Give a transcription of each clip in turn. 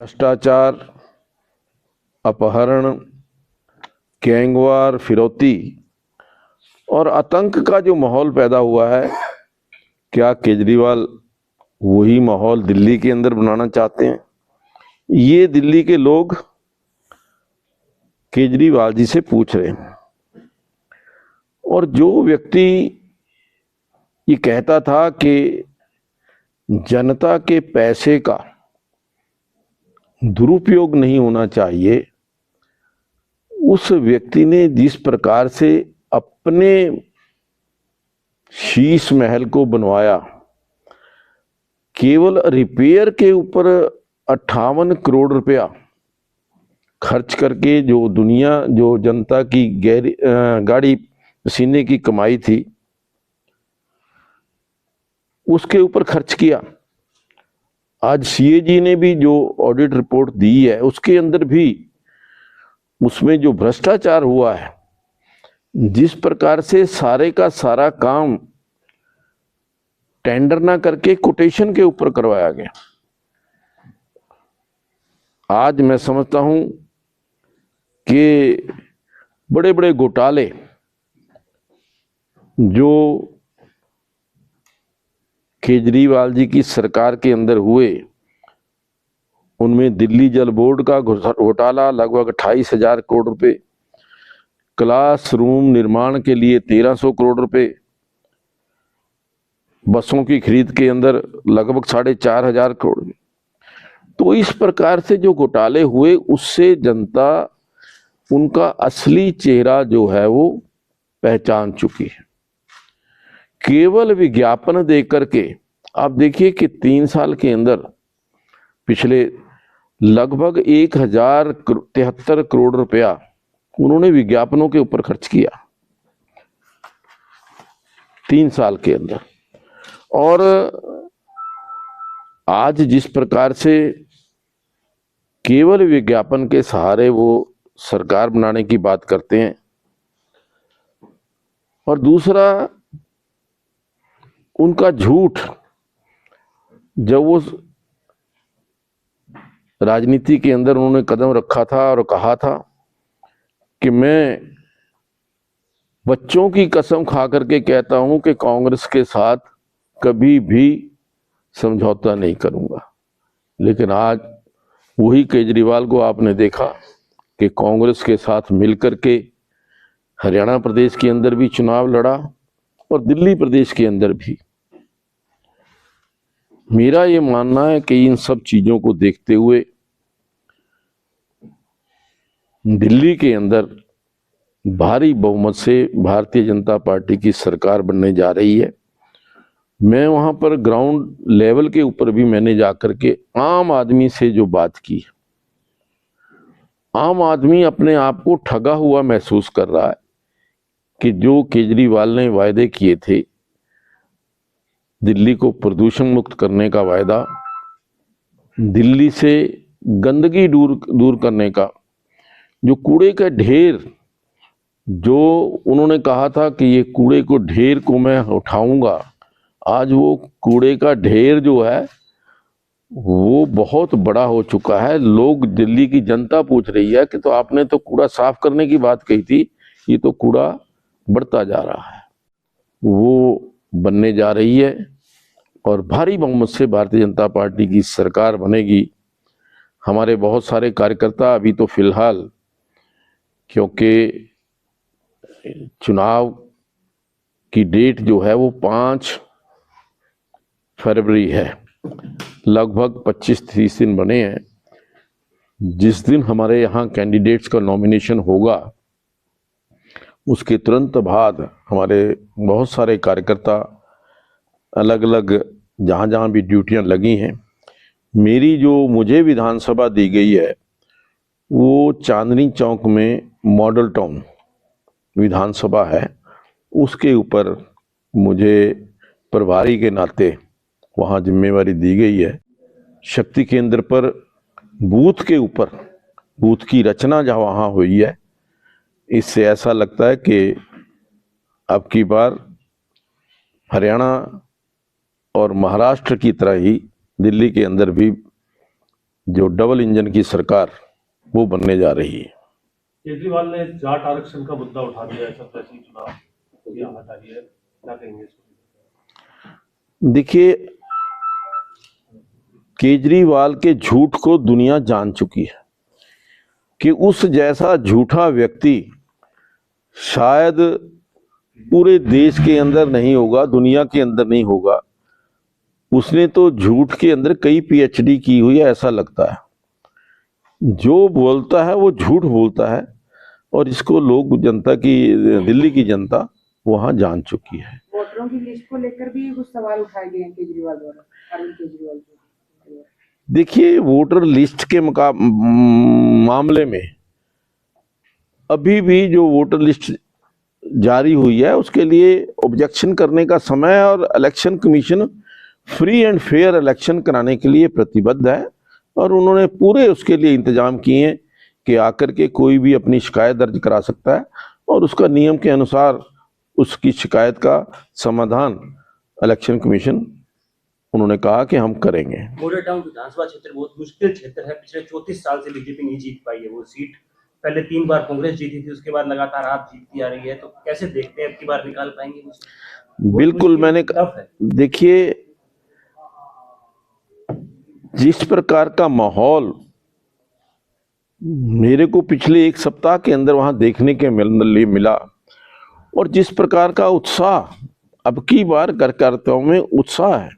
भ्रष्टाचार, अपहरण, गैंगवार, फिरौती और आतंक का जो माहौल पैदा हुआ है, क्या केजरीवाल वही माहौल दिल्ली के अंदर बनाना चाहते हैं? ये दिल्ली के लोग केजरीवाल जी से पूछ रहे हैं। और जो व्यक्ति ये कहता था कि जनता के पैसे का दुरुपयोग नहीं होना चाहिए, उस व्यक्ति ने जिस प्रकार से अपने शीश महल को बनवाया, केवल रिपेयर के ऊपर 58 करोड़ रुपया खर्च करके जो जनता की गाड़ी पसीने की कमाई थी, उसके ऊपर खर्च किया। आज सीएजी ने भी जो ऑडिट रिपोर्ट दी है, उसके अंदर भी उसमें जो भ्रष्टाचार हुआ है, जिस प्रकार से सारे का सारा काम टेंडर ना करके कोटेशन के ऊपर करवाया गया। आज मैं समझता हूं कि बड़े बड़े घोटाले जो केजरीवाल जी की सरकार के अंदर हुए, उनमें दिल्ली जल बोर्ड का घोटाला लगभग 28,000 करोड़ रुपए, क्लासरूम निर्माण के लिए 1300 करोड़ रुपए, बसों की खरीद के अंदर लगभग 4,500 करोड़। तो इस प्रकार से जो घोटाले हुए, उससे जनता उनका असली चेहरा जो है वो पहचान चुकी है। केवल विज्ञापन देकर के आप देखिए कि 3 साल के अंदर पिछले लगभग 1,073 करोड़ रुपया उन्होंने विज्ञापनों के ऊपर खर्च किया 3 साल के अंदर। और आज जिस प्रकार से केवल विज्ञापन के सहारे वो सरकार बनाने की बात करते हैं, और दूसरा उनका झूठ, जब वो राजनीति के अंदर उन्होंने कदम रखा था और कहा था कि मैं बच्चों की कसम खा करके कहता हूं कि कांग्रेस के साथ कभी भी समझौता नहीं करूंगा, लेकिन आज वही केजरीवाल को आपने देखा कि कांग्रेस के साथ मिलकर के हरियाणा प्रदेश के अंदर भी चुनाव लड़ा और दिल्ली प्रदेश के अंदर भी। मेरा ये मानना है कि इन सब चीजों को देखते हुए दिल्ली के अंदर भारी बहुमत से भारतीय जनता पार्टी की सरकार बनने जा रही है। मैं वहां पर ग्राउंड लेवल के ऊपर भी मैंने जाकर के आम आदमी से जो बात की, आम आदमी अपने आप को ठगा हुआ महसूस कर रहा है कि जो केजरीवाल ने वायदे किए थे, दिल्ली को प्रदूषण मुक्त करने का वायदा, दिल्ली से गंदगी दूर करने का, जो कूड़े का ढेर, जो उन्होंने कहा था कि ये कूड़े को ढेर को मैं उठाऊंगा, आज वो कूड़े का ढेर जो है वो बहुत बड़ा हो चुका है। लोग, दिल्ली की जनता पूछ रही है कि तो आपने तो कूड़ा साफ करने की बात कही थी, ये तो कूड़ा बढ़ता जा रहा है। वो बनने जा रही है और भारी बहुमत से भारतीय जनता पार्टी की सरकार बनेगी। हमारे बहुत सारे कार्यकर्ता अभी तो फिलहाल, क्योंकि चुनाव की डेट जो है वो 5 फरवरी है, लगभग 25-30 दिन बने हैं। जिस दिन हमारे यहाँ कैंडिडेट्स का नॉमिनेशन होगा, उसके तुरंत बाद हमारे बहुत सारे कार्यकर्ता अलग अलग जहाँ जहाँ भी ड्यूटियाँ लगी हैं, मेरी जो मुझे विधानसभा दी गई है वो चांदनी चौक में मॉडल टाउन विधानसभा है, उसके ऊपर मुझे प्रभारी के नाते वहाँ जिम्मेवारी दी गई है। शक्ति केंद्र पर बूथ के ऊपर बूथ की रचना जहाँ वहाँ हुई है, इससे ऐसा लगता है कि अब की बार हरियाणा और महाराष्ट्र की तरह ही दिल्ली के अंदर भी जो डबल इंजन की सरकार वो बनने जा रही है। केजरीवाल ने जाट आरक्षण का मुद्दा उठा दिया है, सब तहसील चुनाव किया हटा दिया है, क्या कहेंगे इसको? देखिए, केजरीवाल के झूठ को दुनिया जान चुकी है कि उस जैसा झूठा व्यक्ति शायद पूरे देश के अंदर नहीं होगा, दुनिया के अंदर नहीं होगा। उसने तो झूठ के अंदर कई पीएचडी की हुई है, ऐसा लगता है। जो बोलता है वो झूठ बोलता है, और इसको लोग, जनता की, दिल्ली की जनता वहां जान चुकी है। वोटरों की लिस्ट को लेकर भी कुछ सवाल उठाए गए हैं केजरीवाल द्वारा, अरविंद केजरीवाल द्वारा। देखिए, वोटर लिस्ट के मामले में अभी भी जो वोटर लिस्ट जारी हुई है उसके लिए ऑब्जेक्शन करने का समय है, और election commission free and fair election कराने के लिए प्रतिबद्ध है, और उन्होंने पूरे उसके लिए इंतजाम किए हैं कि आकर के कोई भी अपनी शिकायत दर्ज करा सकता है, और उसका नियम के अनुसार उसकी शिकायत का समाधान इलेक्शन कमीशन, उन्होंने कहा कि हम करेंगे। मोरेटाउन विधानसभा क्षेत्र बहुत मुश्किल क्षेत्र है। पिछले 34 साल से बीजेपी नहीं जीत पाई है वो सीट। पहले 3 बार कांग्रेस जीती थी, उसके बाद लगातार आप जीतती आ रही है, तो कैसे देखते हैं अब की बार निकाल पाएंगे वो सीट? बिल्कुल, मैंने देखिए, जिस प्रकार का माहौल मेरे को पिछले 1 सप्ताह के अंदर वहां देखने के मिला, और जिस प्रकार का उत्साह अब की बार कार्यकर्ताओं में उत्साह है।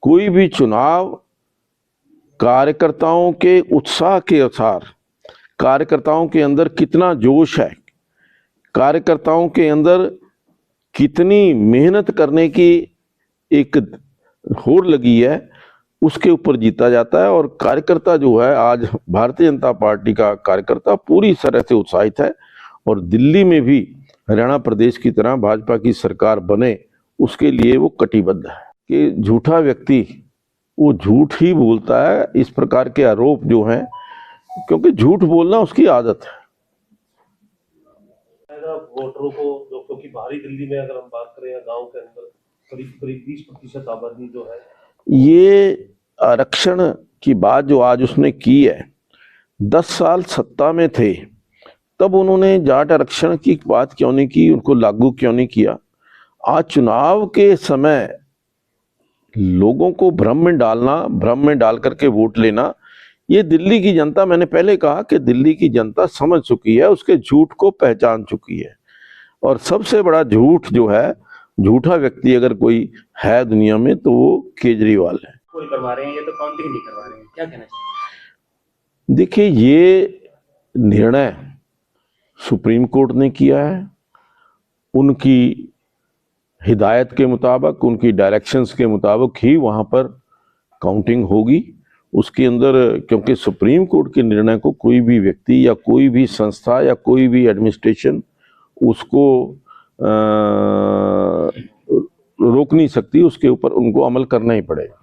कोई भी चुनाव कार्यकर्ताओं के उत्साह के अनुसार, कार्यकर्ताओं के अंदर कितना जोश है, कार्यकर्ताओं के अंदर कितनी मेहनत करने की एक होड़ लगी है, उसके ऊपर जीता जाता है। और कार्यकर्ता जो है, आज भारतीय जनता पार्टी का कार्यकर्ता पूरी तरह से उत्साहित है, और दिल्ली में भी हरियाणा प्रदेश की तरह भाजपा की सरकार बने, उसके लिए वो कटिबद्ध है। कि झूठा व्यक्ति वो झूठ ही बोलता है। इस प्रकार के आरोप जो हैं, क्योंकि झूठ बोलना उसकी आदत है। वोटरों को जो, क्योंकि बाहरी दिल्ली में अगर हम बात करें या गांव के अंदर करीब करीब 20% आबादी जो है, ये आरक्षण की बात जो आज उसने की है, 10 साल सत्ता में थे तब उन्होंने जाट आरक्षण की बात क्यों नहीं की, उनको लागू क्यों नहीं किया। आज चुनाव के समय लोगों को भ्रम में डालना, भ्रम में डाल करके वोट लेना, ये दिल्ली की जनता, मैंने पहले कहा कि दिल्ली की जनता समझ चुकी है, उसके झूठ को पहचान चुकी है। और सबसे बड़ा झूठ जो है, झूठा व्यक्ति अगर कोई है दुनिया में तो वो केजरीवाल है। कोई करवा रहे हैं, ये तो काउंटिंग नहीं करवा रहे हैं, क्या कहना चाहिए? देखिए, ये निर्णय सुप्रीम कोर्ट ने किया है, उनकी हिदायत के मुताबिक, उनकी डायरेक्शंस के मुताबिक ही वहाँ पर काउंटिंग होगी। उसके अंदर, क्योंकि सुप्रीम कोर्ट के निर्णय को कोई भी व्यक्ति या कोई भी संस्था या कोई भी एडमिनिस्ट्रेशन उसको रोक नहीं सकती, उसके ऊपर उनको अमल करना ही पड़ेगा।